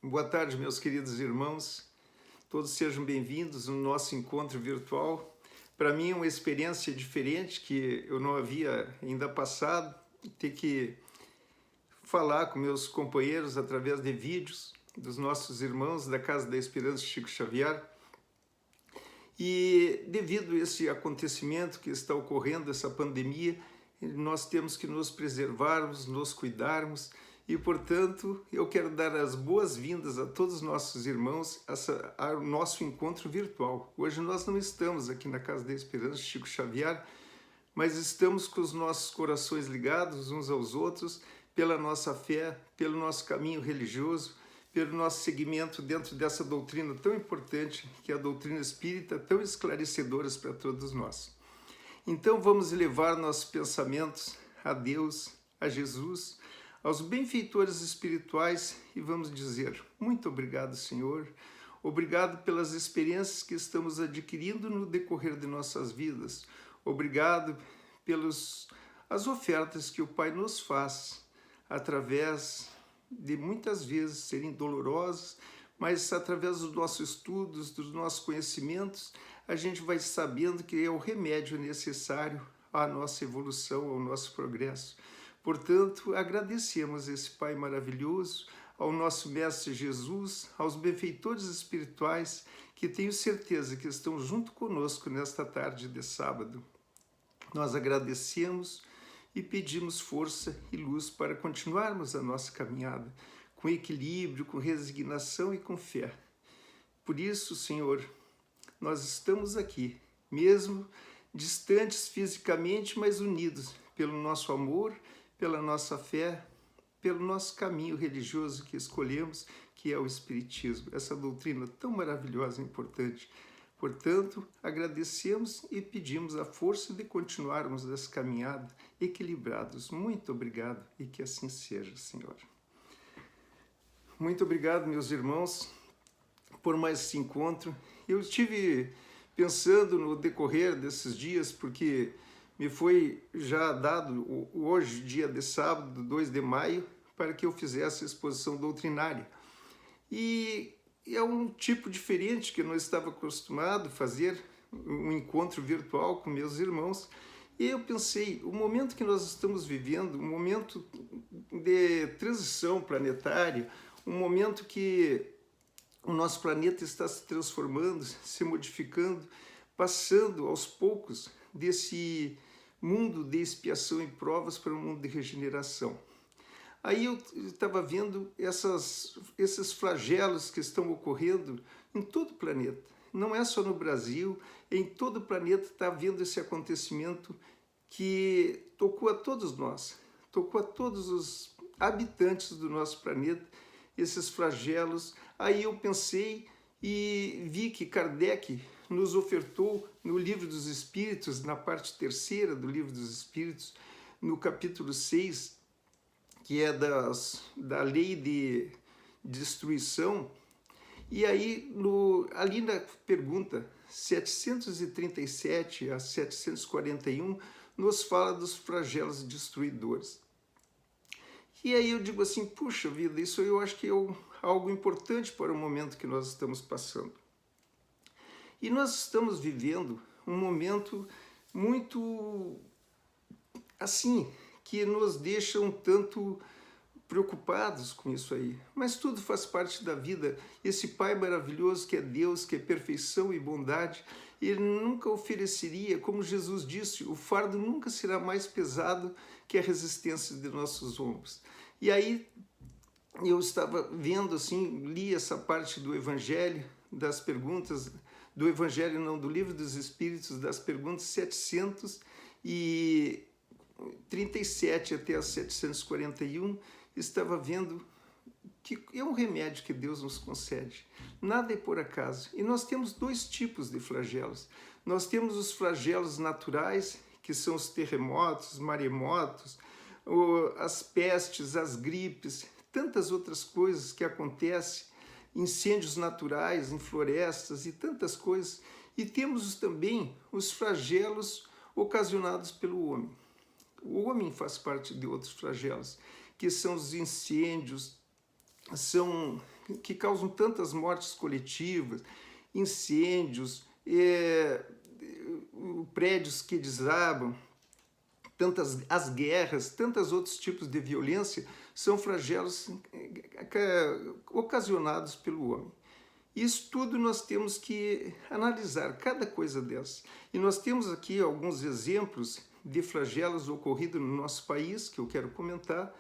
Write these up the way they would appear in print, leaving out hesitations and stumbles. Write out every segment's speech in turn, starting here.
Boa tarde, meus queridos irmãos. Todos sejam bem-vindos no nosso encontro virtual. Para mim é uma experiência diferente que eu não havia ainda passado, ter que falar com meus companheiros através de vídeos dos nossos irmãos da Casa da Esperança Chico Xavier. E devido a esse acontecimento que está ocorrendo, essa pandemia, nós temos que nos preservarmos, nos cuidarmos e, portanto, eu quero dar as boas-vindas a todos os nossos irmãos ao nosso encontro virtual. Hoje nós não estamos aqui na Casa da Esperança Chico Xavier, mas estamos com os nossos corações ligados uns aos outros pela nossa fé, pelo nosso caminho religioso, pelo nosso seguimento dentro dessa doutrina tão importante, que é a doutrina espírita, tão esclarecedoras para todos nós. Então vamos elevar nossos pensamentos a Deus, a Jesus, aos benfeitores espirituais e vamos dizer: muito obrigado, Senhor, obrigado pelas experiências que estamos adquirindo no decorrer de nossas vidas, obrigado pelas ofertas que o Pai nos faz através de muitas vezes serem dolorosas, mas através dos nossos estudos, dos nossos conhecimentos, a gente vai sabendo que é o remédio necessário à nossa evolução, ao nosso progresso. Portanto, agradecemos esse Pai maravilhoso, ao nosso Mestre Jesus, aos benfeitores espirituais, que tenho certeza que estão junto conosco nesta tarde de sábado. Nós agradecemos e pedimos força e luz para continuarmos a nossa caminhada, com equilíbrio, com resignação e com fé. Por isso, Senhor, nós estamos aqui, mesmo distantes fisicamente, mas unidos pelo nosso amor, pela nossa fé, pelo nosso caminho religioso que escolhemos, que é o Espiritismo, essa doutrina tão maravilhosa e importante. Portanto, agradecemos e pedimos a força de continuarmos essa caminhada equilibrados. Muito obrigado e que assim seja, Senhor. Muito obrigado, meus irmãos, por mais esse encontro. Eu estive pensando no decorrer desses dias, porque me foi já dado hoje, dia de sábado, 2 de maio, para que eu fizesse a exposição doutrinária. E é um tipo diferente que eu não estava acostumado a fazer, um encontro virtual com meus irmãos. E eu pensei, o momento que nós estamos vivendo, um momento de transição planetária, um momento que o nosso planeta está se transformando, se modificando, passando aos poucos desse mundo de expiação e provas para um mundo de regeneração. Aí eu estava vendo esses flagelos que estão ocorrendo em todo o planeta. Não é só no Brasil, em todo o planeta está havendo esse acontecimento que tocou a todos nós, tocou a todos os habitantes do nosso planeta, esses flagelos. Aí eu pensei e vi que Kardec nos ofertou no Livro dos Espíritos, na parte 3ª do Livro dos Espíritos, no capítulo 6, que é da lei de destruição. E aí, ali na pergunta 737 a 741, nos fala dos flagelos destruidores. E aí eu digo assim, puxa vida, isso eu acho que é algo importante para o momento que nós estamos passando. E nós estamos vivendo um momento muito assim, que nos deixa um tanto preocupados com isso aí. Mas tudo faz parte da vida. Esse Pai maravilhoso que é Deus, que é perfeição e bondade, Ele nunca ofereceria, como Jesus disse, o fardo nunca será mais pesado que a resistência de nossos ombros. E aí eu estava vendo assim, li essa parte do Evangelho, das perguntas, do Evangelho não, do Livro dos Espíritos, das perguntas 737 até as 741, estava vendo que é um remédio que Deus nos concede. Nada é por acaso. E nós temos 2 tipos de flagelos. Nós temos os flagelos naturais, que são os terremotos, maremotos, as pestes, as gripes, tantas outras coisas que acontecem, incêndios naturais em florestas e tantas coisas. E temos também os flagelos ocasionados pelo homem. O homem faz parte de outros flagelos, que são os incêndios, que causam tantas mortes coletivas, incêndios, prédios que desabam, as guerras, tantos outros tipos de violência, são flagelos ocasionados pelo homem. Isso tudo nós temos que analisar, cada coisa dessa. E nós temos aqui alguns exemplos de flagelos ocorridos no nosso país, que eu quero comentar.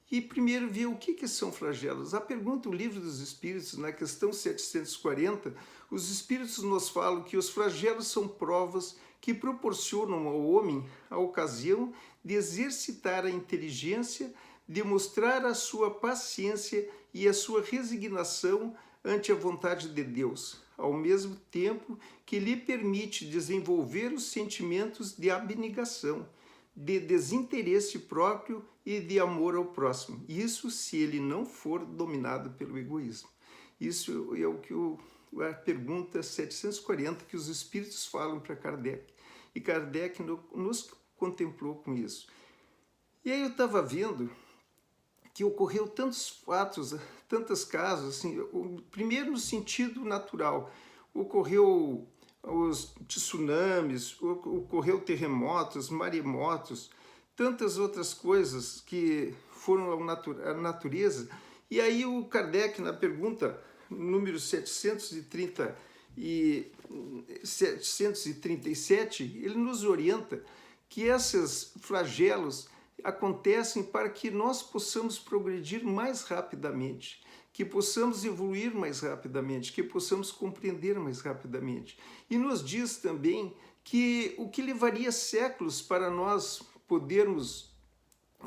E primeiro ver o que são flagelos. A pergunta do Livro dos Espíritos, na questão 740, os Espíritos nos falam que os flagelos são provas que proporcionam ao homem a ocasião de exercitar a inteligência, de mostrar a sua paciência e a sua resignação ante a vontade de Deus, ao mesmo tempo que lhe permite desenvolver os sentimentos de abnegação, de desinteresse próprio e de amor ao próximo. Isso se ele não for dominado pelo egoísmo. Isso é o que a pergunta 740 que os Espíritos falam para Kardec. E Kardec nos contemplou com isso. E aí eu estava vendo que ocorreu tantos fatos, tantos casos, assim, primeiro no sentido natural, ocorreu os tsunamis, ocorreu terremotos, maremotos, tantas outras coisas que foram à natureza. E aí o Kardec, na pergunta número 737, ele nos orienta que esses flagelos acontecem para que nós possamos progredir mais rapidamente, que possamos evoluir mais rapidamente, que possamos compreender mais rapidamente. E nos diz também que o que levaria séculos para nós podermos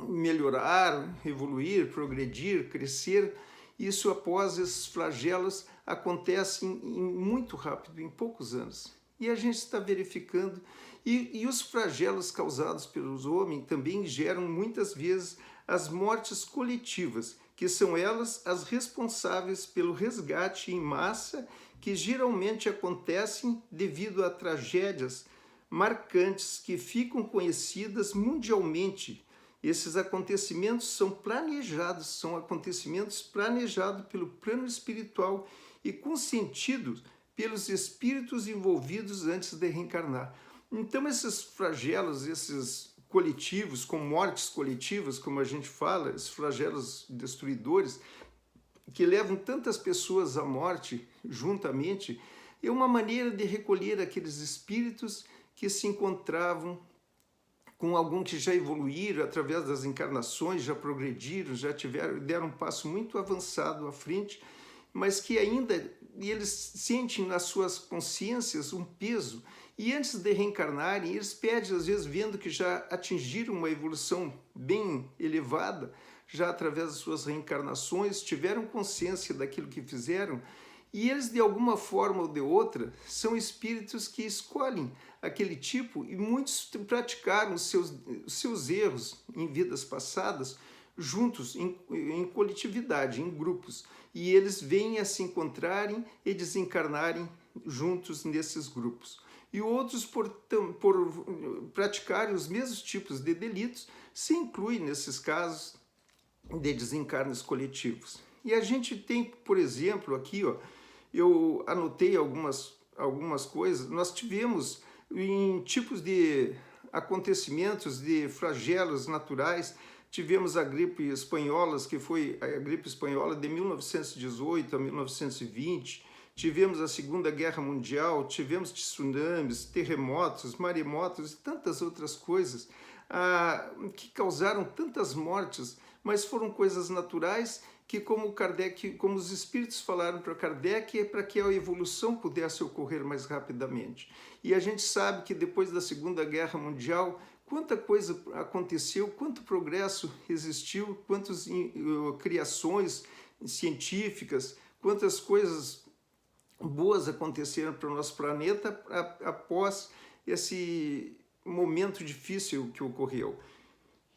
melhorar, evoluir, progredir, crescer, isso após esses flagelos acontece muito rápido, em poucos anos. E a gente está verificando, e os flagelos causados pelos homens também geram muitas vezes as mortes coletivas, que são elas as responsáveis pelo resgate em massa, que geralmente acontecem devido a tragédias marcantes que ficam conhecidas mundialmente. Esses acontecimentos são planejados, são acontecimentos planejados pelo plano espiritual e consentidos pelos espíritos envolvidos antes de reencarnar. Então esses flagelos, esses coletivos, com mortes coletivas, como a gente fala, esses flagelos destruidores, que levam tantas pessoas à morte juntamente, é uma maneira de recolher aqueles espíritos que se encontravam com algum que já evoluíram através das encarnações, já progrediram, já deram um passo muito avançado à frente, mas que ainda eles sentem nas suas consciências um peso, e antes de reencarnarem, eles pedem, às vezes, vendo que já atingiram uma evolução bem elevada, já através das suas reencarnações, tiveram consciência daquilo que fizeram, e eles, de alguma forma ou de outra, são espíritos que escolhem aquele tipo, e muitos praticaram os seus erros em vidas passadas, juntos, em coletividade, em grupos. E eles vêm a se encontrarem e desencarnarem juntos nesses grupos. E outros, por praticarem os mesmos tipos de delitos, se incluem nesses casos de desencarnes coletivos. E a gente tem, por exemplo, aqui, eu anotei algumas coisas, nós tivemos em tipos de acontecimentos, de flagelos naturais, tivemos a gripe espanhola, que foi a gripe espanhola de 1918 a 1920, tivemos a Segunda Guerra Mundial, tivemos tsunamis, terremotos, maremotos e tantas outras coisas que causaram tantas mortes, mas foram coisas naturais que, como os espíritos falaram para Kardec, é para que a evolução pudesse ocorrer mais rapidamente. E a gente sabe que depois da Segunda Guerra Mundial, quanta coisa aconteceu, quanto progresso existiu, quantas criações científicas, quantas coisas boas aconteceram para o nosso planeta após esse momento difícil que ocorreu.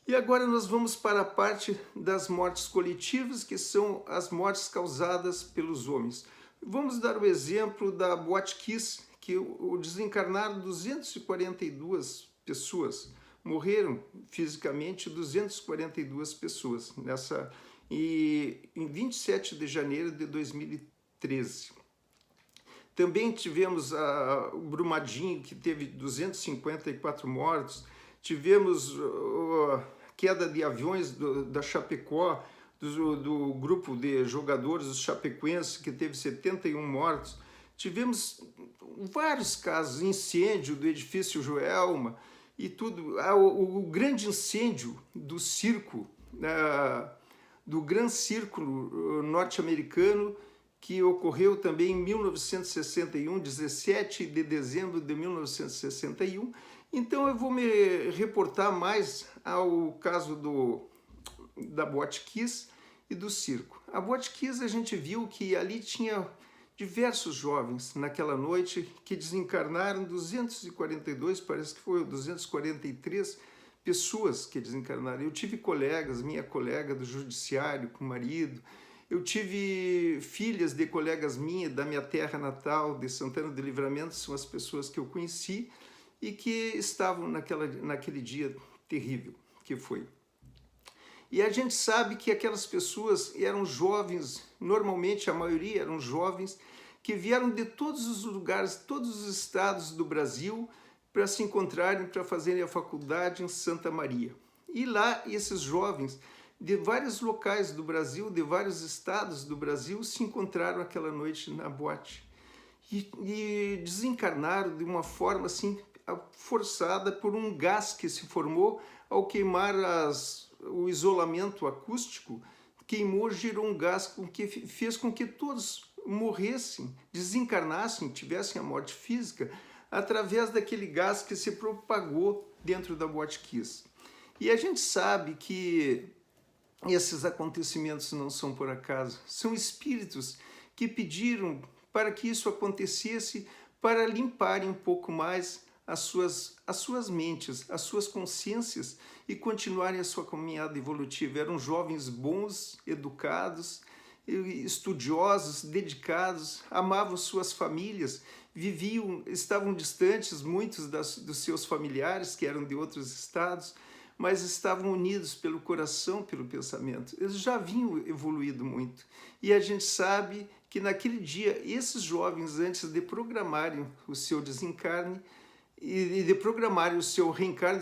E agora nós vamos para a parte das mortes coletivas, que são as mortes causadas pelos homens. Vamos dar o exemplo da Boate Kiss, que desencarnaram 242 pessoas, morreram fisicamente 242 pessoas em 27 de janeiro de 2013. Também tivemos o Brumadinho, que teve 254 mortos. Tivemos a queda de aviões da Chapecó, do grupo de jogadores dos chapecoenses, que teve 71 mortos. Tivemos vários casos, incêndio do edifício Joelma e tudo. O grande incêndio do circo, do Gran Círculo norte-americano, que ocorreu também em 1961, 17 de dezembro de 1961. Então eu vou me reportar mais ao caso da Boate Kiss e do circo. A Boate Kiss, a gente viu que ali tinha diversos jovens naquela noite que desencarnaram, 242, parece que foi 243 pessoas que desencarnaram. Eu tive colegas, minha colega do judiciário com o marido, eu tive filhas de colegas minhas da minha terra natal, de Santana do Livramento, são as pessoas que eu conheci e que estavam naquele dia terrível que foi. E a gente sabe que aquelas pessoas eram jovens, normalmente a maioria eram jovens, que vieram de todos os lugares, todos os estados do Brasil, para se encontrarem, para fazerem a faculdade em Santa Maria. E lá, esses jovens de vários locais do Brasil, de vários estados do Brasil, se encontraram aquela noite na boate. E desencarnaram de uma forma assim, forçada por um gás que se formou ao queimar o isolamento acústico, queimou, gerou um gás que fez com que todos morressem, desencarnassem, tivessem a morte física, através daquele gás que se propagou dentro da Boate Kiss. E a gente sabe que esses acontecimentos não são por acaso, são espíritos que pediram para que isso acontecesse, para limparem um pouco mais as suas mentes, as suas consciências e continuarem a sua caminhada evolutiva. Eram jovens bons, educados, estudiosos, dedicados, amavam suas famílias, estavam distantes, muitos dos seus familiares, que eram de outros estados, mas estavam unidos pelo coração, pelo pensamento. Eles já haviam evoluído muito. E a gente sabe que naquele dia, esses jovens, antes de programarem o seu desencarne, e de programarem o seu reencarne,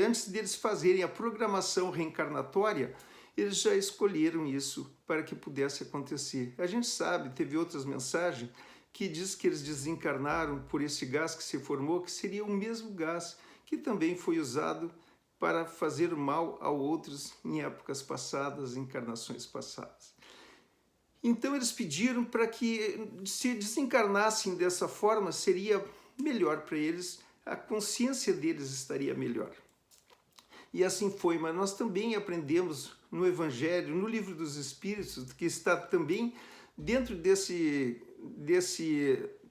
antes deles fazerem a programação reencarnatória, eles já escolheram isso para que pudesse acontecer. A gente sabe, teve outras mensagens que diz que eles desencarnaram por esse gás que se formou, que seria o mesmo gás que também foi usado para fazer mal a outros em épocas passadas, encarnações passadas. Então eles pediram para que se desencarnassem dessa forma, seria melhor para eles, a consciência deles estaria melhor. E assim foi, mas nós também aprendemos no Evangelho, no Livro dos Espíritos, que está também dentro desse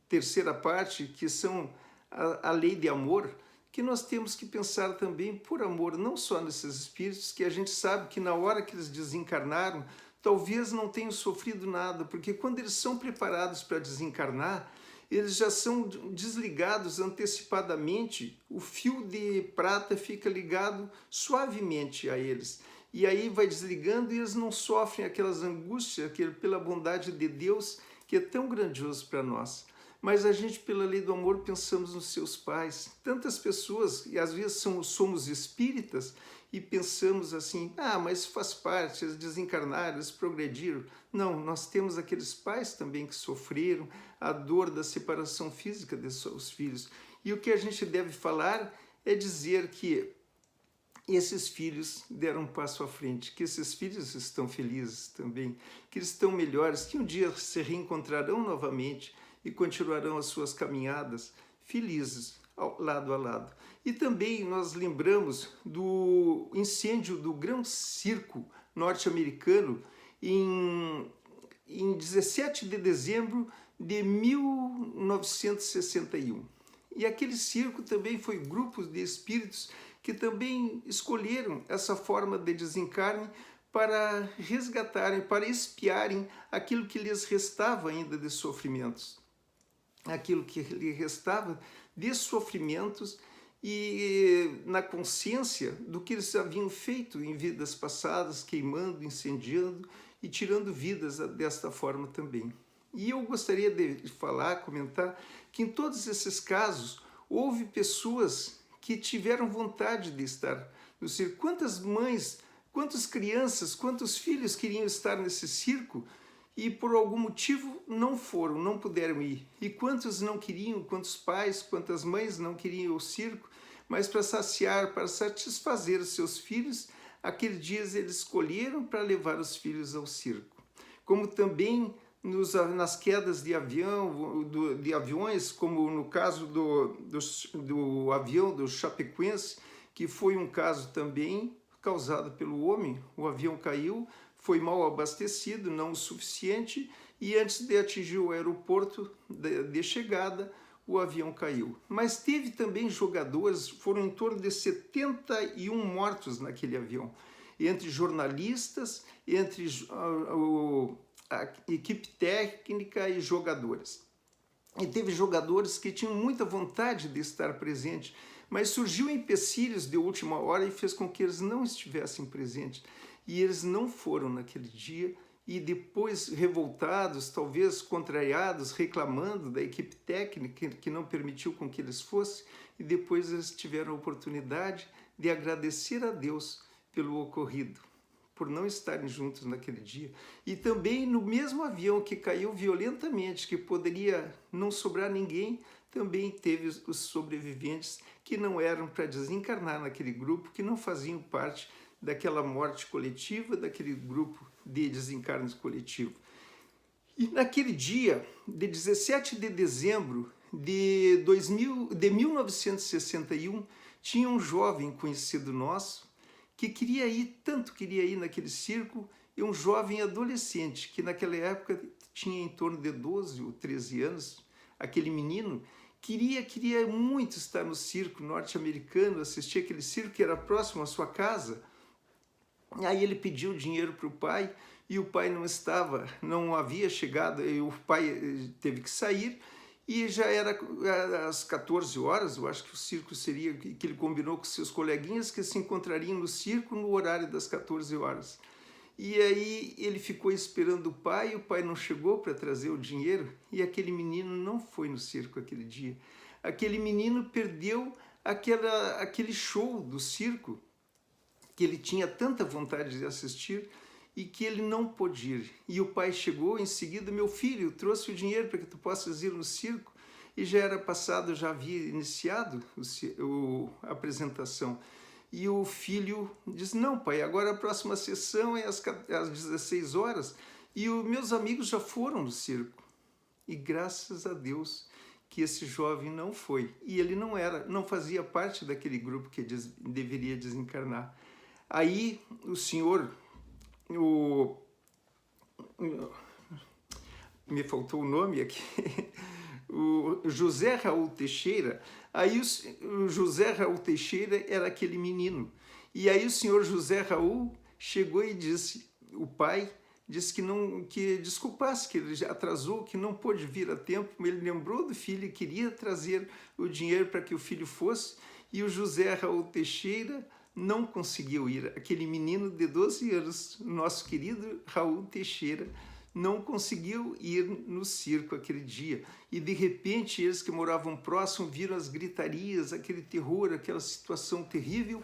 terceira parte, que são a lei de amor, que nós temos que pensar também por amor, não só nesses espíritos, que a gente sabe que na hora que eles desencarnaram, talvez não tenham sofrido nada, porque quando eles são preparados para desencarnar, eles já são desligados antecipadamente, o fio de prata fica ligado suavemente a eles. E aí vai desligando e eles não sofrem aquelas angústias, pela bondade de Deus, que é tão grandioso para nós. Mas a gente, pela lei do amor, pensamos nos seus pais. Tantas pessoas, e às vezes somos espíritas, e pensamos assim, mas faz parte, eles desencarnaram, eles progrediram. Não, nós temos aqueles pais também que sofreram a dor da separação física de seus filhos. E o que a gente deve falar é dizer que esses filhos deram um passo à frente, que esses filhos estão felizes também, que eles estão melhores, que um dia se reencontrarão novamente e continuarão as suas caminhadas felizes, lado a lado. E também nós lembramos do incêndio do Gran Circo norte-americano em 17 de dezembro de 1961. E aquele circo também foi grupos de espíritos que também escolheram essa forma de desencarne para resgatarem, para expiarem aquilo que lhes restava ainda de sofrimentos. Aquilo que lhe restava de sofrimentos e na consciência do que eles haviam feito em vidas passadas, queimando, incendiando e tirando vidas desta forma também. E eu gostaria de falar, comentar, que em todos esses casos houve pessoas que tiveram vontade de estar no circo. Quantas mães, quantas crianças, quantos filhos queriam estar nesse circo e por algum motivo não foram, não puderam ir. E quantos não queriam, quantos pais, quantas mães não queriam ir ao circo, mas para saciar, para satisfazer os seus filhos, aqueles dias eles escolheram para levar os filhos ao circo. Como também nas quedas de aviões, como no caso do avião do Chapecoense, que foi um caso também causado pelo homem. O avião caiu, foi mal abastecido, não o suficiente, e antes de atingir o aeroporto de chegada, o avião caiu. Mas teve também jogadores, foram em torno de 71 mortos naquele avião, entre jornalistas, entre a equipe técnica e jogadores. E teve jogadores que tinham muita vontade de estar presentes, mas surgiu empecilhos de última hora e fez com que eles não estivessem presentes. E eles não foram naquele dia, e depois revoltados, talvez contrariados, reclamando da equipe técnica que não permitiu com que eles fossem, e depois eles tiveram a oportunidade de agradecer a Deus pelo ocorrido, por não estarem juntos naquele dia. E também no mesmo avião que caiu violentamente, que poderia não sobrar ninguém, também teve os sobreviventes que não eram para desencarnar naquele grupo, que não faziam parte daquela morte coletiva, daquele grupo de desencarnes coletivo. E naquele dia, de 17 de dezembro de 1961, tinha um jovem conhecido nosso que queria ir, tanto queria ir naquele circo, e um jovem adolescente, que naquela época tinha em torno de 12 ou 13 anos, aquele menino, queria muito estar no circo norte-americano, assistir aquele circo que era próximo à sua casa. Aí ele pediu dinheiro para o pai, e o pai não havia chegado, e o pai teve que sair, e já era às 14 horas, eu acho que o circo seria, que ele combinou com seus coleguinhas que se encontrariam no circo no horário das 14 horas. E aí ele ficou esperando o pai não chegou para trazer o dinheiro, e aquele menino não foi no circo aquele dia. Aquele menino perdeu aquele show do circo, que ele tinha tanta vontade de assistir, e que ele não pôde ir. E o pai chegou em seguida: meu filho, trouxe o dinheiro para que tu possas ir no circo. E já era passado, já havia iniciado a apresentação. E o filho diz: não, pai, agora a próxima sessão é às 16 horas, e os meus amigos já foram no circo. E graças a Deus que esse jovem não foi. E ele não fazia parte daquele grupo que deveria desencarnar. Aí o senhor, me faltou o nome aqui, o José Raul Teixeira. Aí o José Raul Teixeira era aquele menino. E aí o senhor José Raul chegou e disse, o pai disse que desculpasse, que ele já atrasou, que não pôde vir a tempo. Ele lembrou do filho e queria trazer o dinheiro para que o filho fosse. E o José Raul Teixeira não conseguiu ir. Aquele menino de 12 anos, nosso querido Raul Teixeira, não conseguiu ir no circo aquele dia. E de repente eles que moravam próximo viram as gritarias, aquele terror, aquela situação terrível,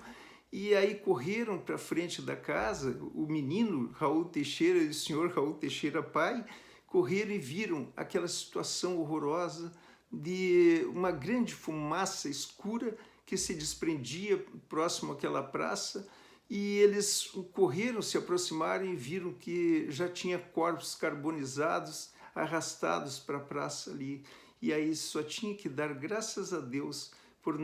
e aí correram para frente da casa. O menino Raul Teixeira e o senhor Raul Teixeira pai correram e viram aquela situação horrorosa de uma grande fumaça escura que se desprendia próximo àquela praça, e eles correram, se aproximaram e viram que já tinha corpos carbonizados arrastados para a praça ali. E aí só tinha que dar graças a Deus por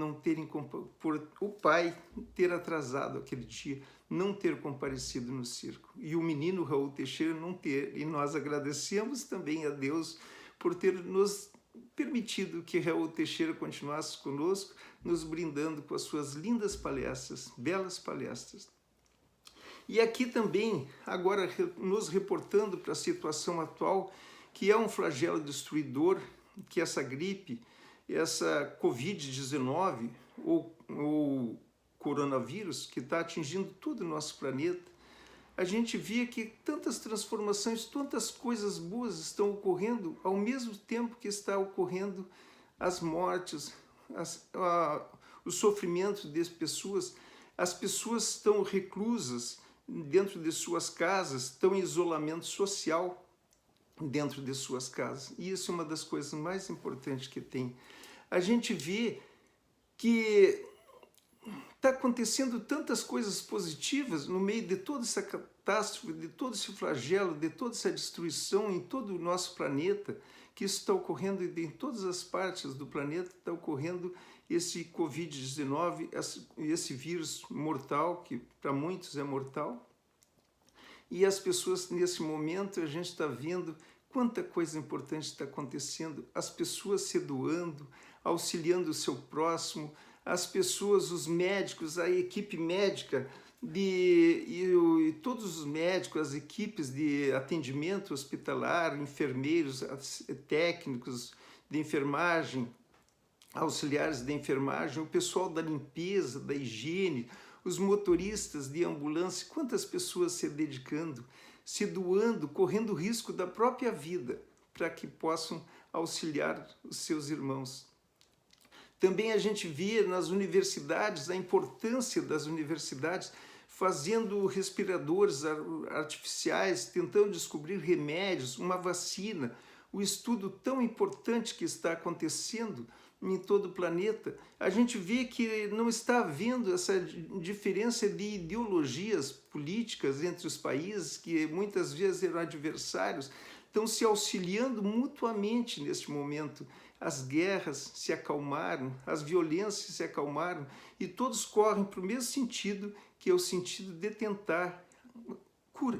o pai ter atrasado aquele dia, não ter comparecido no circo. E o menino Raul Teixeira não ter. E nós agradecemos também a Deus por ter nos permitido que Raul Teixeira continuasse conosco, nos brindando com as suas lindas palestras, belas palestras. E aqui também, agora nos reportando para a situação atual, que é um flagelo destruidor, que essa gripe, essa Covid-19, ou coronavírus, que está atingindo todo o nosso planeta, a gente vê que tantas transformações, tantas coisas boas estão ocorrendo ao mesmo tempo que está ocorrendo as mortes, o sofrimento das pessoas. As pessoas estão reclusas dentro de suas casas, estão em isolamento social dentro de suas casas. E isso é uma das coisas mais importantes que tem. A gente vê que está acontecendo tantas coisas positivas no meio de toda essa catástrofe, de todo esse flagelo, de toda essa destruição em todo o nosso planeta, que isso está ocorrendo em todas as partes do planeta, está ocorrendo esse Covid-19, esse vírus mortal, que para muitos é mortal. E as pessoas, nesse momento, a gente está vendo quanta coisa importante está acontecendo, as pessoas se doando, auxiliando o seu próximo, as pessoas, os médicos, a equipe médica e todos os médicos, as equipes de atendimento hospitalar, enfermeiros, técnicos de enfermagem, auxiliares de enfermagem, o pessoal da limpeza, da higiene, os motoristas de ambulância, quantas pessoas se dedicando, se doando, correndo risco da própria vida para que possam auxiliar os seus irmãos. Também a gente vê nas universidades a importância das universidades fazendo respiradores artificiais, tentando descobrir remédios, uma vacina, o estudo tão importante que está acontecendo em todo o planeta. A gente vê que não está havendo essa diferença de ideologias políticas entre os países, que muitas vezes eram adversários, estão se auxiliando mutuamente neste momento. As guerras se acalmaram, as violências se acalmaram e todos correm para o mesmo sentido, que é o sentido de tentar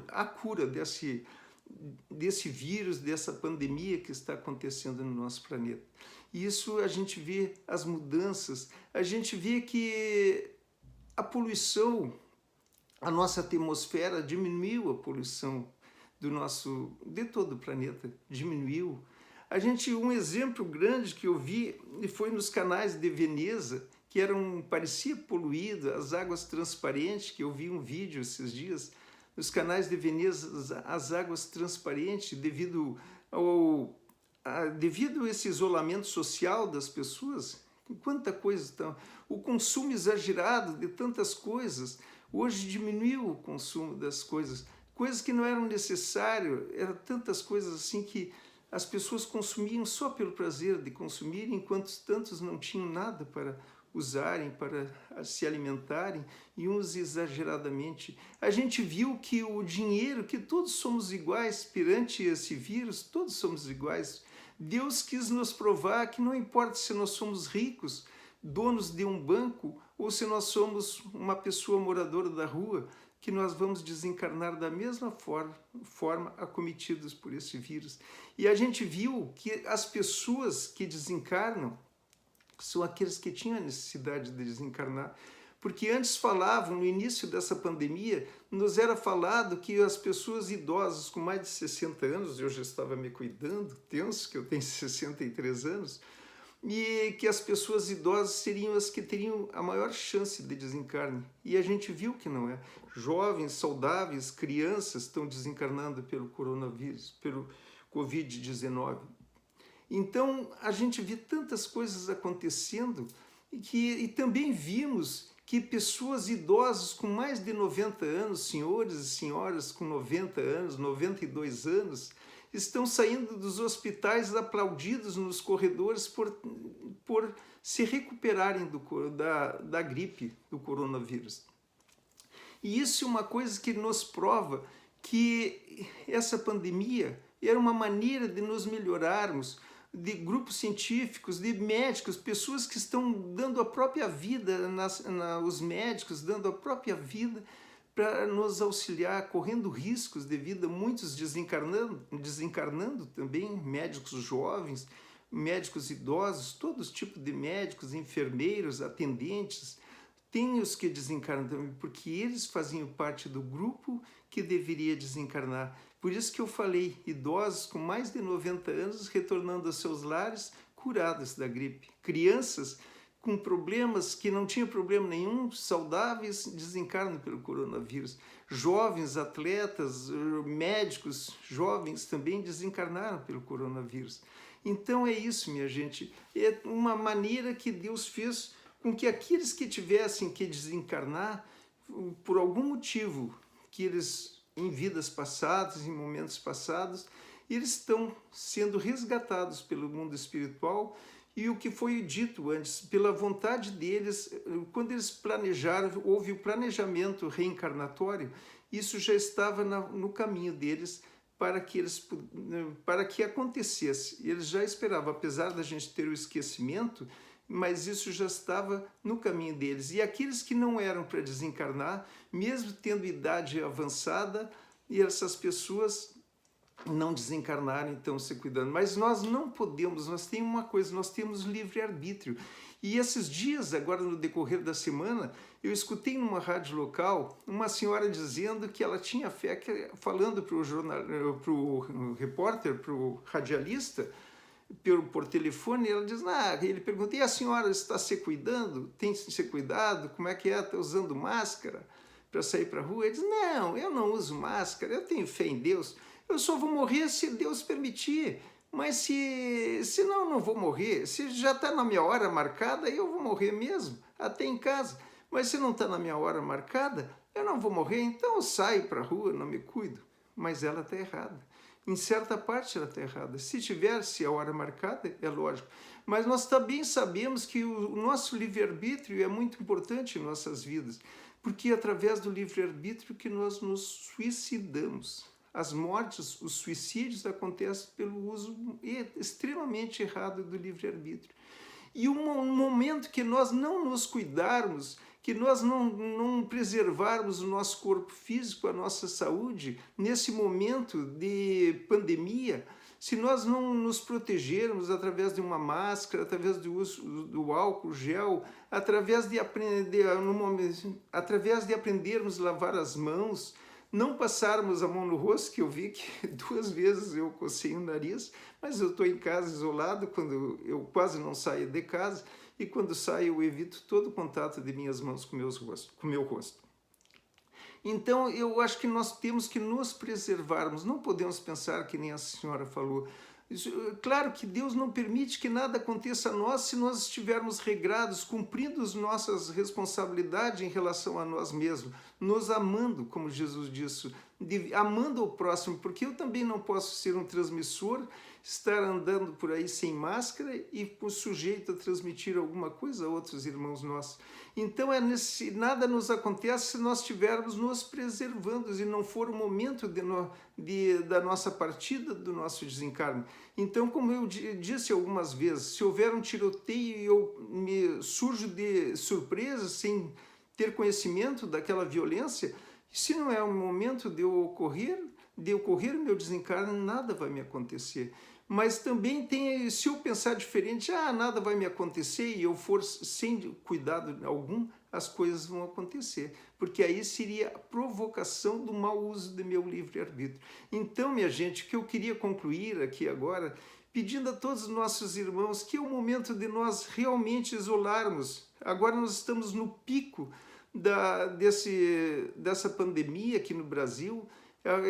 a cura desse vírus, dessa pandemia que está acontecendo no nosso planeta. E isso a gente vê as mudanças, a gente vê que a poluição, a nossa atmosfera diminuiu, a poluição de todo o planeta diminuiu. Um exemplo grande que eu vi foi nos canais de Veneza, que parecia poluído, as águas transparentes, que eu vi um vídeo esses dias, nos canais de Veneza, as águas transparentes, devido a esse isolamento social das pessoas. Quanta coisa está... O consumo exagerado de tantas coisas, hoje diminuiu o consumo das coisas que não eram necessárias, eram tantas coisas assim que as pessoas consumiam só pelo prazer de consumir, enquanto tantos não tinham nada para usarem, para se alimentarem, e uns exageradamente. A gente viu que o dinheiro, que todos somos iguais perante esse vírus, todos somos iguais. Deus quis nos provar que não importa se nós somos ricos, donos de um banco, ou se nós somos uma pessoa moradora da rua, que nós vamos desencarnar da mesma forma acometidos por esse vírus. E a gente viu que as pessoas que desencarnam são aqueles que tinham a necessidade de desencarnar, porque antes falavam, no início dessa pandemia, nos era falado que as pessoas idosas com mais de 60 anos, eu já estava me cuidando, tenso, que eu tenho 63 anos, e que as pessoas idosas seriam as que teriam a maior chance de desencarne. E a gente viu que não é. Jovens, saudáveis, crianças estão desencarnando pelo coronavírus, pelo Covid-19. Então, a gente vê tantas coisas acontecendo e também vimos que pessoas idosas com mais de 90 anos, senhores e senhoras com 90 anos, 92 anos, estão saindo dos hospitais aplaudidos nos corredores por se recuperarem da gripe, do coronavírus. E isso é uma coisa que nos prova que essa pandemia era uma maneira de nos melhorarmos, de grupos científicos, de médicos, pessoas que estão dando a própria vida, os médicos dando a própria vida para nos auxiliar, correndo riscos de vida, muitos desencarnando também, médicos jovens, médicos idosos, todos os tipos de médicos, enfermeiros, atendentes. Tem os que desencarnam também, porque eles faziam parte do grupo que deveria desencarnar. Por isso que eu falei, idosos com mais de 90 anos retornando aos seus lares, curados da gripe. Crianças com problemas, que não tinham problema nenhum, saudáveis, desencarnam pelo coronavírus. Jovens, atletas, médicos, jovens também desencarnaram pelo coronavírus. Então é isso, minha gente. É uma maneira que Deus fez com que aqueles que tivessem que desencarnar, por algum motivo, que eles, em vidas passadas, em momentos passados, eles estão sendo resgatados pelo mundo espiritual. E o que foi dito antes, pela vontade deles, quando eles planejaram, houve o planejamento reencarnatório, isso já estava no caminho deles para que acontecesse. Eles já esperavam, apesar da gente ter o esquecimento, mas isso já estava no caminho deles. E aqueles que não eram para desencarnar, mesmo tendo idade avançada, e essas pessoas não desencarnaram, então se cuidando. Mas nós não podemos, nós temos uma coisa, nós temos livre-arbítrio. E esses dias, agora no decorrer da semana, eu escutei numa rádio local uma senhora dizendo que ela tinha fé, falando para o repórter, para o radialista, por telefone, ela diz, ele pergunta, e a senhora está se cuidando? Tem se cuidado? Como é que é? Está usando máscara para sair para a rua? Ele diz, não, eu não uso máscara, eu tenho fé em Deus. Eu só vou morrer se Deus permitir, mas se não, não vou morrer. Se já está na minha hora marcada, eu vou morrer mesmo, até em casa. Mas se não está na minha hora marcada, eu não vou morrer, então eu saio para a rua, não me cuido. Mas ela está errada. Em certa parte ela está errada. Se tivesse a hora marcada, é lógico. Mas nós também sabemos que o nosso livre-arbítrio é muito importante em nossas vidas, porque é através do livre-arbítrio que nós nos suicidamos. As mortes, os suicídios acontecem pelo uso extremamente errado do livre-arbítrio. E um momento que nós não nos cuidarmos, que nós não preservarmos o nosso corpo físico, a nossa saúde, nesse momento de pandemia, se nós não nos protegermos através de uma máscara, através do uso do álcool gel, através de aprendermos a lavar as mãos, não passarmos a mão no rosto, que eu vi que 2 vezes eu cocei o nariz, mas eu estou em casa isolado, quando eu quase não saio de casa, e quando saio eu evito todo o contato de minhas mãos com o meu rosto. Então eu acho que nós temos que nos preservarmos, não podemos pensar que nem a senhora falou. Claro que Deus não permite que nada aconteça a nós se nós estivermos regrados, cumprindo as nossas responsabilidades em relação a nós mesmos, nos amando, como Jesus disse, amando o próximo, porque eu também não posso ser um transmissor, estar andando por aí sem máscara e sujeito a transmitir alguma coisa a outros irmãos nossos. Então nada nos acontece se nós estivermos nos preservando e não for o momento da nossa partida, do nosso desencarne. Então, como eu disse algumas vezes, se houver um tiroteio e eu me surjo de surpresa, sem ter conhecimento daquela violência, se não é o momento de ocorrer o meu desencarne, nada vai me acontecer. Mas também se eu pensar diferente, nada vai me acontecer, e eu for sem cuidado algum, as coisas vão acontecer. Porque aí seria a provocação do mau uso do meu livre-arbítrio. Então, minha gente, o que eu queria concluir aqui agora, pedindo a todos os nossos irmãos que é o momento de nós realmente isolarmos. Agora nós estamos no pico dessa pandemia aqui no Brasil.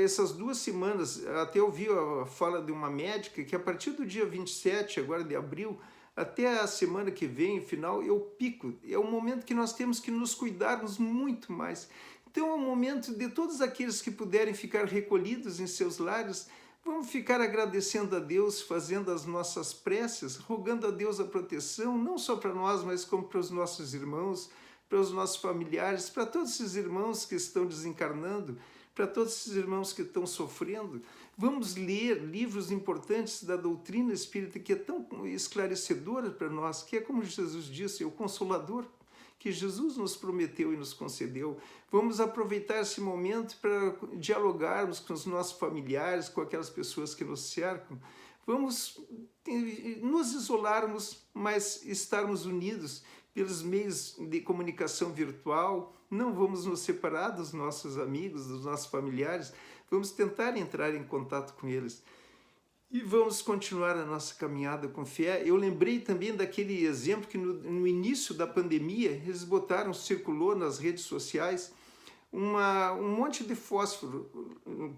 Essas 2 semanas, até ouvi a fala de uma médica que a partir do dia 27, agora de abril, até a semana que vem, final, é o pico. É o momento que nós temos que nos cuidarmos muito mais. Então é o momento de todos aqueles que puderem ficar recolhidos em seus lares, vamos ficar agradecendo a Deus, fazendo as nossas preces, rogando a Deus a proteção, não só para nós, mas como para os nossos irmãos, para os nossos familiares, para todos esses irmãos que estão desencarnando, para todos esses irmãos que estão sofrendo. Vamos ler livros importantes da doutrina espírita, que é tão esclarecedora para nós, que é como Jesus disse, é o Consolador, que Jesus nos prometeu e nos concedeu. Vamos aproveitar esse momento para dialogarmos com os nossos familiares, com aquelas pessoas que nos cercam. Vamos nos isolarmos, mas estarmos unidos pelos meios de comunicação virtual. Não vamos nos separar dos nossos amigos, dos nossos familiares. Vamos tentar entrar em contato com eles. E vamos continuar a nossa caminhada com fé. Eu lembrei também daquele exemplo que no início da pandemia eles botaram, circulou nas redes sociais, um monte de fósforo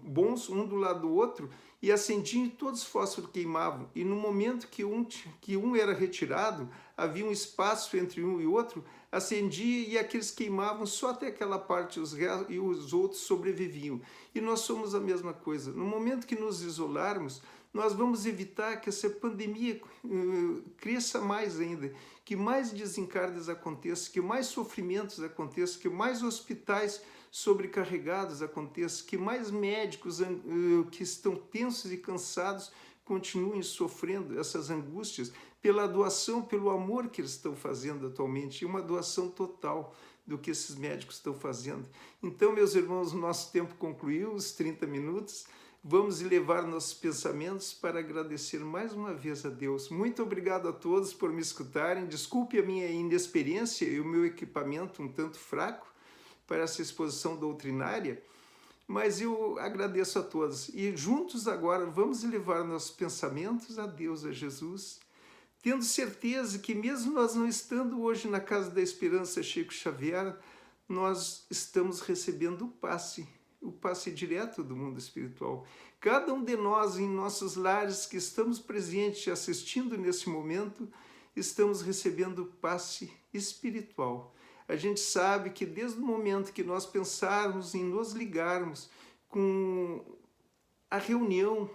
bons um do lado do outro e acendiam e todos os fósforos queimavam. E no momento que um era retirado, havia um espaço entre um e outro, acendia e aqueles queimavam só até aquela parte e os outros sobreviviam. E nós somos a mesma coisa. No momento que nos isolarmos, nós vamos evitar que essa pandemia cresça mais ainda, que mais desencarnes aconteçam, que mais sofrimentos aconteçam, que mais hospitais sobrecarregados aconteçam, que mais médicos que estão tensos e cansados continuem sofrendo essas angústias pela doação, pelo amor que eles estão fazendo atualmente, e uma doação total do que esses médicos estão fazendo. Então, meus irmãos, o nosso tempo concluiu, os 30 minutos. Vamos elevar nossos pensamentos para agradecer mais uma vez a Deus. Muito obrigado a todos por me escutarem. Desculpe a minha inexperiência e o meu equipamento um tanto fraco para essa exposição doutrinária, mas eu agradeço a todos. E juntos agora vamos elevar nossos pensamentos a Deus, a Jesus, tendo certeza que mesmo nós não estando hoje na Casa da Esperança Chico Xavier, nós estamos recebendo o passe direto do mundo espiritual. Cada um de nós, em nossos lares que estamos presentes assistindo nesse momento, estamos recebendo o passe espiritual. A gente sabe que desde o momento que nós pensarmos em nos ligarmos com a reunião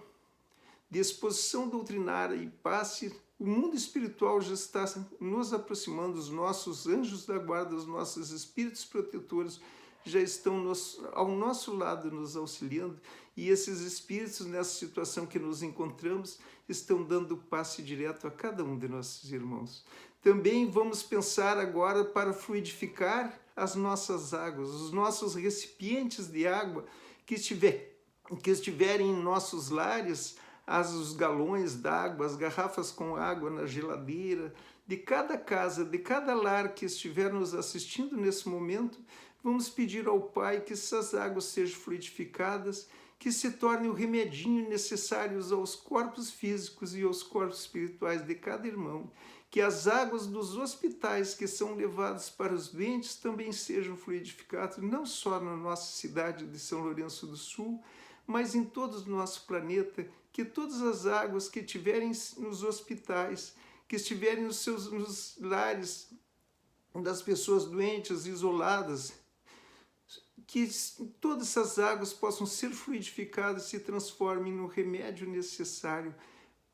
de exposição doutrinária e passe, o mundo espiritual já está nos aproximando, os nossos anjos da guarda, os nossos espíritos protetores já estão ao nosso lado nos auxiliando, e esses espíritos, nessa situação que nos encontramos, estão dando passe direto a cada um de nossos irmãos. Também vamos pensar agora para fluidificar as nossas águas, os nossos recipientes de água que estiverem em nossos lares, os galões d'água, as garrafas com água na geladeira, de cada casa, de cada lar que estiver nos assistindo nesse momento, vamos pedir ao Pai que essas águas sejam fluidificadas, que se tornem o remedinho necessário aos corpos físicos e aos corpos espirituais de cada irmão, que as águas dos hospitais que são levadas para os doentes também sejam fluidificadas, não só na nossa cidade de São Lourenço do Sul, mas em todo o nosso planeta, que todas as águas que estiverem nos hospitais, que estiverem nos lares das pessoas doentes, isoladas, que todas essas águas possam ser fluidificadas e se transformem no remédio necessário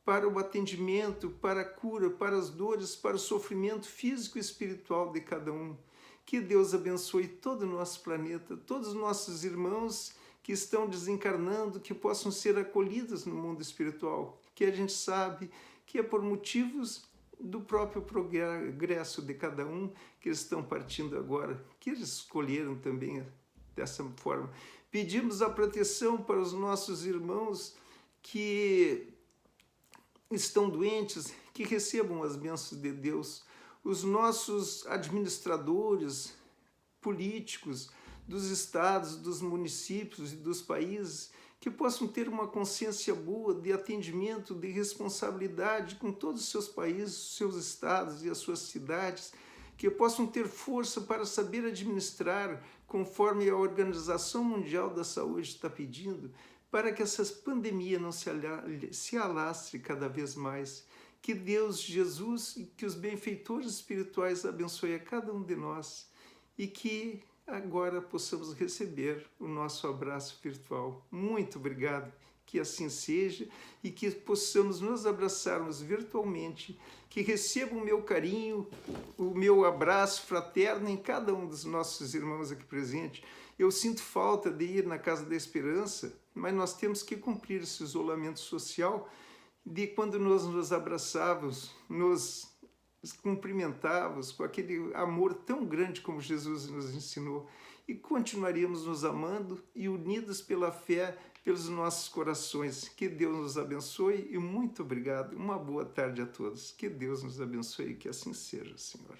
para o atendimento, para a cura, para as dores, para o sofrimento físico e espiritual de cada um. Que Deus abençoe todo o nosso planeta, todos os nossos irmãos que estão desencarnando, que possam ser acolhidos no mundo espiritual, que a gente sabe que é por motivos do próprio progresso de cada um que eles estão partindo agora, que eles escolheram também dessa forma. Pedimos a proteção para os nossos irmãos que estão doentes, que recebam as bênçãos de Deus, os nossos administradores políticos dos estados, dos municípios e dos países, que possam ter uma consciência boa de atendimento, de responsabilidade com todos os seus países, os seus estados e as suas cidades, que possam ter força para saber administrar conforme a Organização Mundial da Saúde está pedindo, para que essa pandemia não se alastre cada vez mais. Que Deus, Jesus e que os benfeitores espirituais abençoem a cada um de nós e que agora possamos receber o nosso abraço virtual. Muito obrigado, que assim seja e que possamos nos abraçarmos virtualmente, que receba o meu carinho, o meu abraço fraterno em cada um dos nossos irmãos aqui presentes. Eu sinto falta de ir na Casa da Esperança, mas nós temos que cumprir esse isolamento social de quando nós nos abraçávamos, nos cumprimentávamos com aquele amor tão grande como Jesus nos ensinou, e continuaríamos nos amando e unidos pela fé, pelos nossos corações. Que Deus nos abençoe e muito obrigado. Uma boa tarde a todos. Que Deus nos abençoe e que assim seja, Senhor.